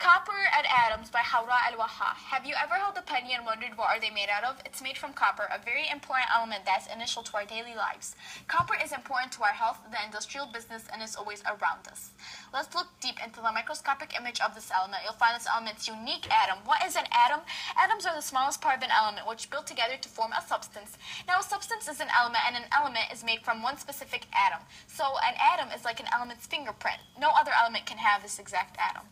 Copper and Atoms by Hawra alwahah. Have you ever held a penny and wondered what are they made out of? It's made from copper, a very important element that's initial to our daily lives. Copper is important to our health, the industrial business, and is always around us. Let's look deep into the microscopic image of this element. You'll find this element's unique atom. What is an atom? Atoms are the smallest part of an element, which build together to form a substance. Now, a substance is an element, and an element is made from one specific atom. So, an atom is like an element's fingerprint. No other element can have this exact atom.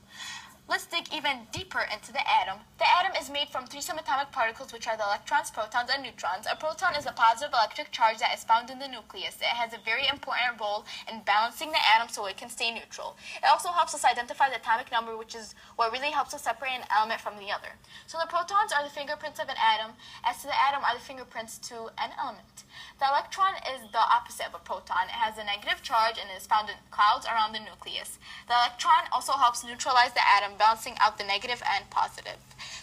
Let's dig even deeper into the atom. The atom is made from three subatomic particles, which are the electrons, protons, and neutrons. A proton is a positive electric charge that is found in the nucleus. It has a very important role in balancing the atom so it can stay neutral. It also helps us identify the atomic number, which is what really helps us separate an element from the other. So the protons are the fingerprints of an atom, as to the atom are the fingerprints to an element. The electron is the opposite of a proton. It has a negative charge and is found in clouds around the nucleus. The electron also helps neutralize the atom, balancing out the negative and positive.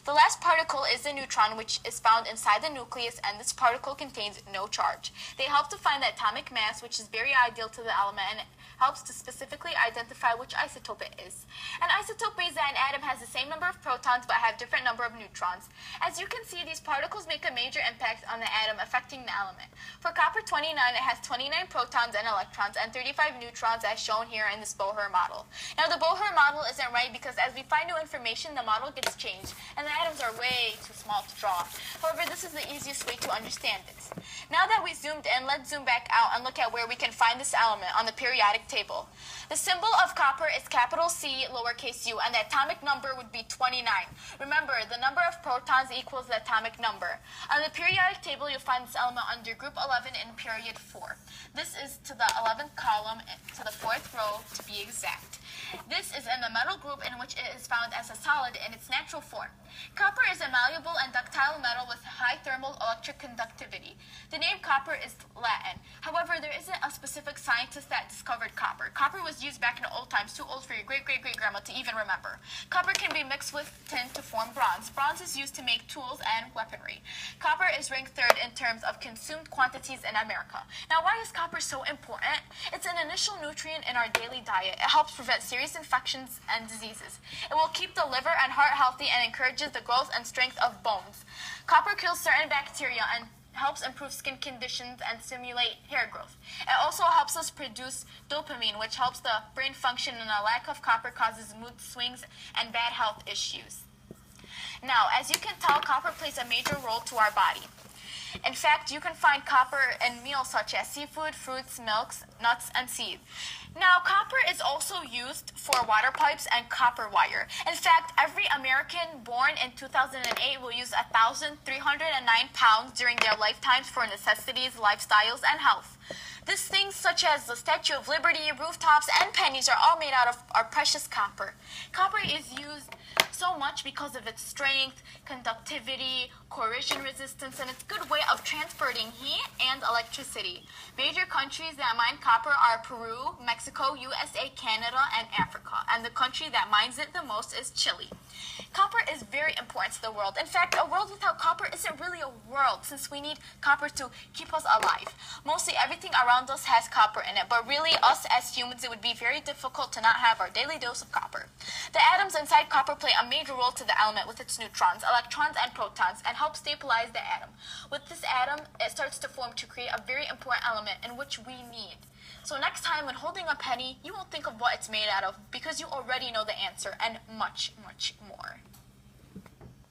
The last particle is the neutron, which is found inside the nucleus, and this particle contains no charge. They help to find the atomic mass, which is very ideal to the element, and it helps to specifically identify which isotope it is. An isotope means that an atom has the same number of protons but have different number of neutrons. As you can see, these particles make a major impact on the atom, affecting the element. For copper-29, it has 29 protons and electrons and 35 neutrons, as shown here in this Bohr model. Now, the Bohr model isn't right because as we find new information, the model gets changed, and the atoms are way too small to draw. However, this is the easiest way to understand it. Now that we zoomed in, let's zoom back out and look at where we can find this element on the periodic table. The symbol of copper is capital C, lowercase u, and the atomic number would be 29. Remember, the number of protons equals the atomic number. On the periodic table, you'll find this element under group 11 in period 4. This is to the 11th column, to the 4th row to be exact. This is in the metal group, in which it is found as a solid in its natural form. Copper is a malleable and ductile metal with high thermal electric conductivity. The name copper is Latin. However, there isn't a specific scientist that discovered copper. Copper was used back in old times, too old for your great-great-great-grandma to even remember. Copper can be mixed with tin to form bronze. Bronze is used to make tools and weaponry. Copper is ranked third in terms of consumed quantities in America. Now, why is copper so important? It's an initial nutrient in our daily diet. It helps prevent serious infections and diseases. It will keep the liver and heart healthy and encourages the growth and strength of bones. Copper kills certain bacteria and helps improve skin conditions and stimulate hair growth. It also helps us produce dopamine, which helps the brain function, and a lack of copper causes mood swings and bad health issues. Now, as you can tell, copper plays a major role to our body. In fact, you can find copper in meals such as seafood, fruits, milks, nuts, and seeds. Now, copper is also used for water pipes and copper wire. In fact, every American born in 2008 will use 1,309 pounds during their lifetimes for necessities, lifestyles, and health. These things such as the Statue of Liberty, rooftops, and pennies are all made out of our precious copper. Copper is used so much because of its strength, conductivity, corrosion resistance, and its good way of transporting heat and electricity. Major countries that mine copper are Peru, Mexico, USA, Canada, and Africa. And the country that mines it the most is Chile. Copper is very important to the world. In fact, a world without copper isn't really a world, since we need copper to keep us alive. Mostly everything around us has copper in it, but really us as humans, it would be very difficult to not have our daily dose of copper. The atoms inside copper play a major role to the element with its neutrons, electrons, and protons, and help stabilize the atom. With this atom, it starts to form to create a very important element in which we need. So next time when holding a penny, you won't think of what it's made out of because you already know the answer and much, much more.